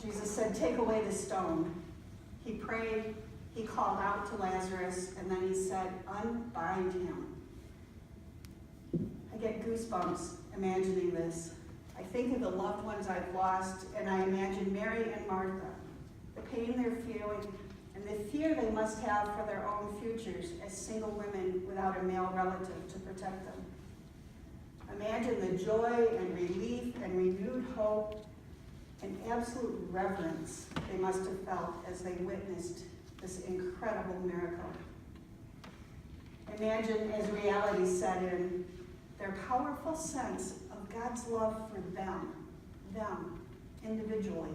Jesus said, "Take away the stone." He prayed, he called out to Lazarus, and then he said, "Unbind him." I get goosebumps imagining this. I think of the loved ones I've lost, and I imagine Mary and Martha, the pain they're feeling, and the fear they must have for their own futures as single women without a male relative to protect them. Imagine the joy and relief and renewed hope and absolute reverence they must have felt as they witnessed this incredible miracle. Imagine, as reality set in, their powerful sense of God's love for them individually,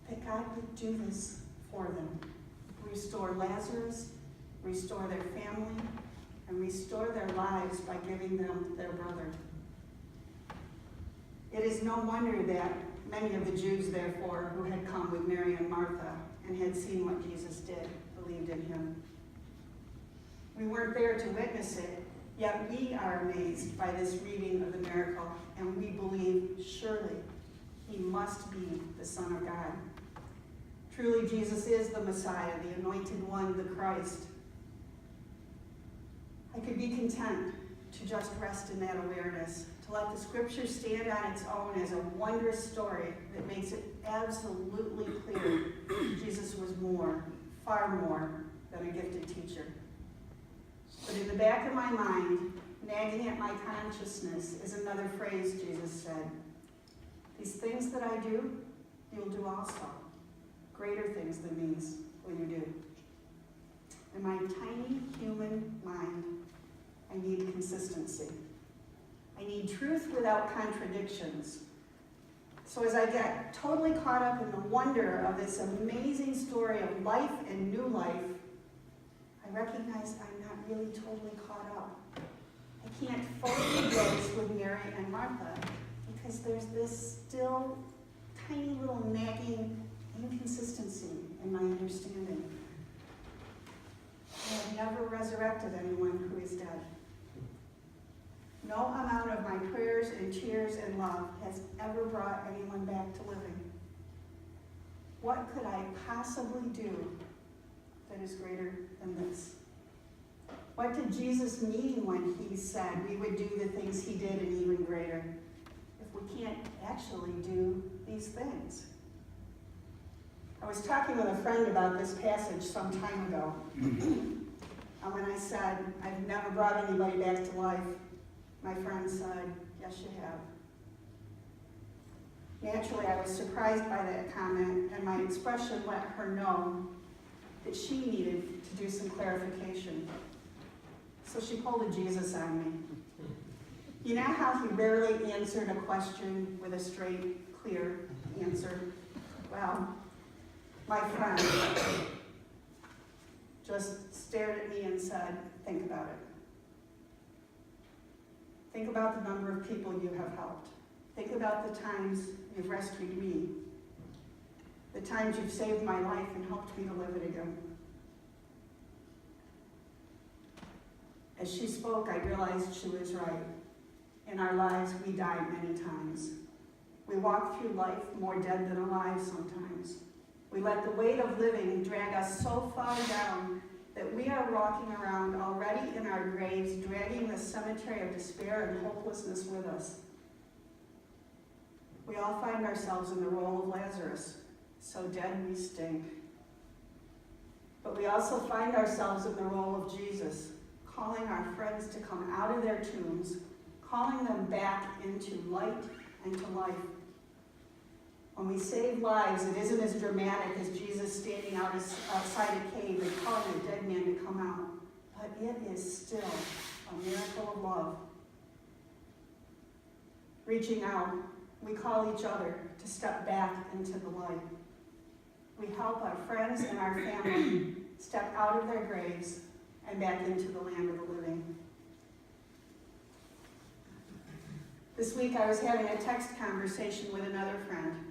that God would do this for them, restore Lazarus, restore their family, and restore their lives by giving them their brother. It is no wonder that many of the Jews, therefore, who had come with Mary and Martha and had seen what Jesus did, believed in him. We weren't there to witness it, yet we are amazed by this reading of the miracle, and we believe, surely, he must be the Son of God. Truly, Jesus is the Messiah, the Anointed One, the Christ. I could be content to just rest in that awareness, to let the Scripture stand on its own as a wondrous story that makes it absolutely clear Jesus was more, far more, than a gifted teacher. But in the back of my mind, nagging at my consciousness, is another phrase Jesus said. "These things that I do, you'll do also. Greater things than these will you do." In my tiny human mind, I need consistency. I need truth without contradictions. So as I get totally caught up in the wonder of this amazing story of life and new life, I recognize I'm not really totally caught up. I can't fully rejoice with Mary and Martha because there's this still tiny little nagging inconsistency in my understanding. I have never resurrected anyone who is dead. No amount of my prayers and tears and love has ever brought anyone back to living. What could I possibly do that is greater than this? What did Jesus mean when he said we would do the things he did and even greater, if we can't actually do these things? I was talking with a friend about this passage some time ago. And when I said, "I've never brought anybody back to life," my friend said, "Yes, you have." Naturally, I was surprised by that comment, and my expression let her know that she needed to do some clarification. So she pulled a Jesus on me. You know how he rarely answered a question with a straight, clear answer? Well, my friend just stared at me and said, "Think about it. Think about the number of people you have helped. Think about the times you've rescued me, the times you've saved my life and helped me to live it again." As she spoke, I realized she was right. In our lives, we die many times. We walk through life more dead than alive sometimes. We let the weight of living drag us so far down that we are walking around already in our graves, dragging the cemetery of despair and hopelessness with us. We all find ourselves in the role of Lazarus, so dead we stink. But we also find ourselves in the role of Jesus, calling our friends to come out of their tombs, calling them back into light and to life. When we save lives, it isn't as dramatic as Jesus standing outside a cave and calling a dead man to come out, but it is still a miracle of love. Reaching out, we call each other to step back into the light. We help our friends and our family step out of their graves and back into the land of the living. This week I was having a text conversation with another friend.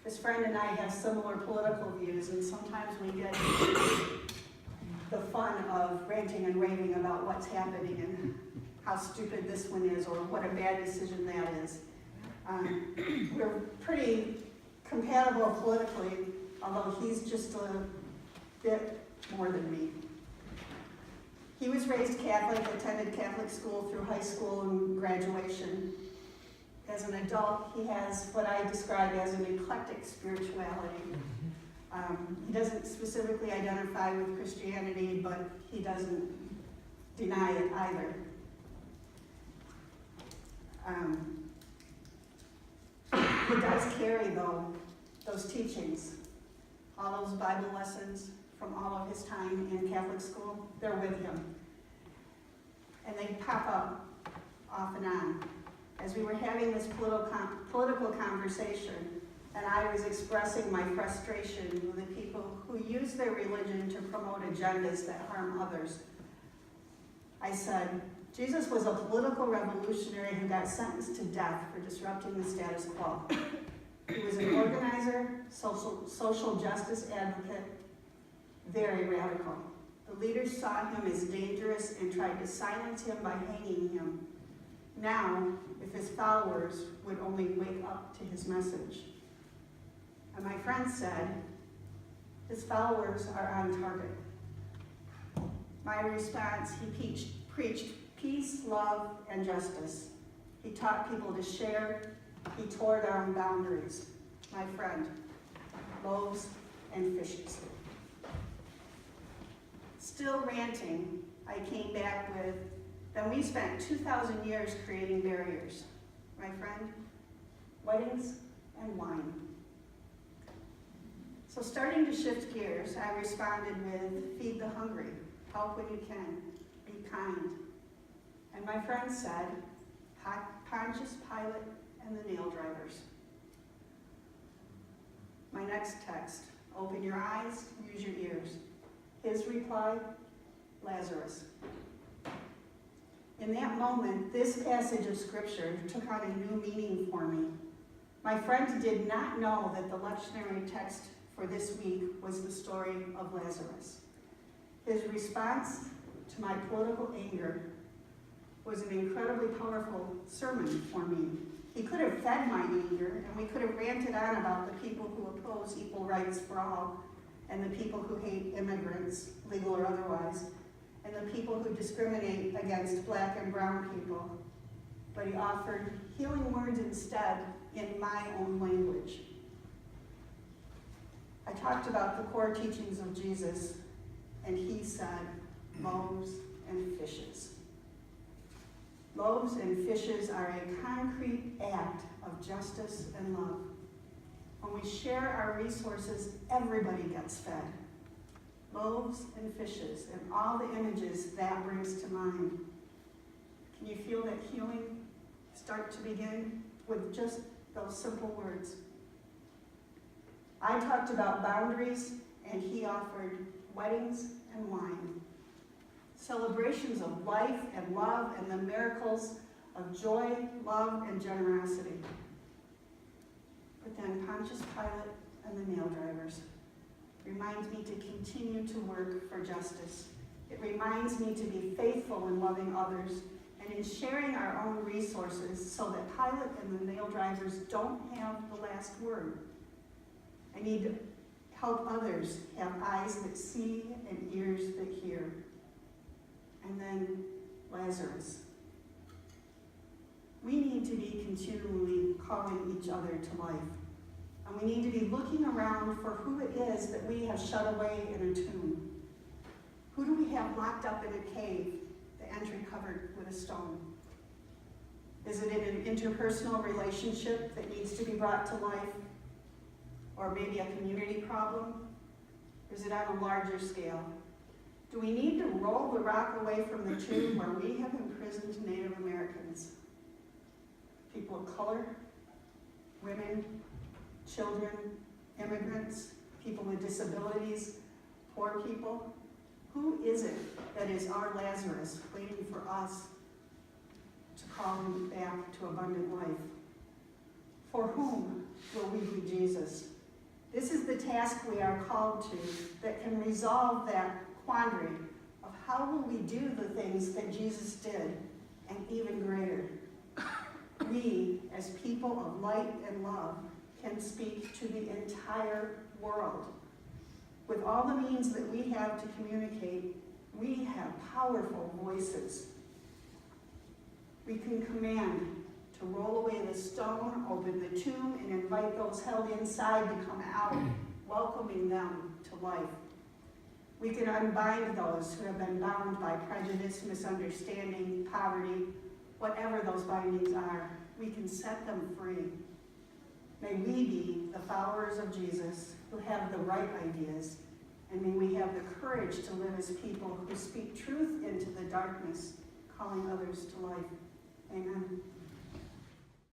This friend and I have similar political views, and sometimes we get the fun of ranting and raving about what's happening and how stupid this one is or what a bad decision that is. We're pretty compatible politically, although he's just a bit more than me. He was raised Catholic, attended Catholic school through high school and graduation. As an adult, he has what I describe as an eclectic spirituality. He doesn't specifically identify with Christianity, but he doesn't deny it either. He does carry, though, those teachings, all those Bible lessons from all of his time in Catholic school, they're with him. And they pop up off and on. As we were having this political conversation, and I was expressing my frustration with the people who use their religion to promote agendas that harm others, I said, Jesus was a political revolutionary who got sentenced to death for disrupting the status quo. He was an organizer, social justice advocate, very radical. The leaders saw him as dangerous and tried to silence him by hanging him. Now, if his followers would only wake up to his message. And my friend said, his followers are on target. My response, he preached peace, love, and justice. He taught people to share. He tore down boundaries. My friend, loaves and fishes. Still ranting, I came back with, then we spent 2,000 years creating barriers. My friend, weddings and wine. So starting to shift gears, I responded with, feed the hungry, help when you can, be kind. And my friend said, Pontius Pilate and the nail drivers. My next text, open your eyes, use your ears. His reply, Lazarus. In that moment, this passage of scripture took on a new meaning for me. My friend did not know that the lectionary text for this week was the story of Lazarus. His response to my political anger was an incredibly powerful sermon for me. He could have fed my anger, and we could have ranted on about the people who oppose equal rights for all, and the people who hate immigrants, legal or otherwise, and the people who discriminate against black and brown people. But he offered healing words instead in my own language. I talked about the core teachings of Jesus, and he said, loaves and fishes. Loaves and fishes are a concrete act of justice and love. When we share our resources, everybody gets fed. Loaves and fishes, and all the images that brings to mind. Can you feel that healing start to begin with just those simple words? I talked about boundaries, and he offered weddings and wine. Celebrations of life and love and the miracles of joy, love, and generosity. But then Pontius Pilate and the nail drivers reminds me to continue to work for justice. It reminds me to be faithful in loving others and in sharing our own resources so that Pilate and the nail drivers don't have the last word. I need to help others have eyes that see and ears that hear. And then Lazarus. We need to be continually calling each other to life. And we need to be looking around for who it is that we have shut away in a tomb. Who do we have locked up in a cave, the entry covered with a stone? Is it in an interpersonal relationship that needs to be brought to life? Or maybe a community problem? Or is it on a larger scale? Do we need to roll the rock away from the tomb where we have imprisoned Native Americans? People of color, women, children, immigrants, people with disabilities, poor people? Who is it that is our Lazarus waiting for us to call him back to abundant life? For whom will we be Jesus? This is the task we are called to that can resolve that quandary of how will we do the things that Jesus did, and even greater. We, as people of light and love, can speak to the entire world. With all the means that we have to communicate, we have powerful voices. We can command to roll away the stone, open the tomb, and invite those held inside to come out, welcoming them to life. We can unbind those who have been bound by prejudice, misunderstanding, poverty, whatever those bindings are. We can set them free. May we be the followers of Jesus who have the right ideas, and may we have the courage to live as people who speak truth into the darkness, calling others to life. Amen.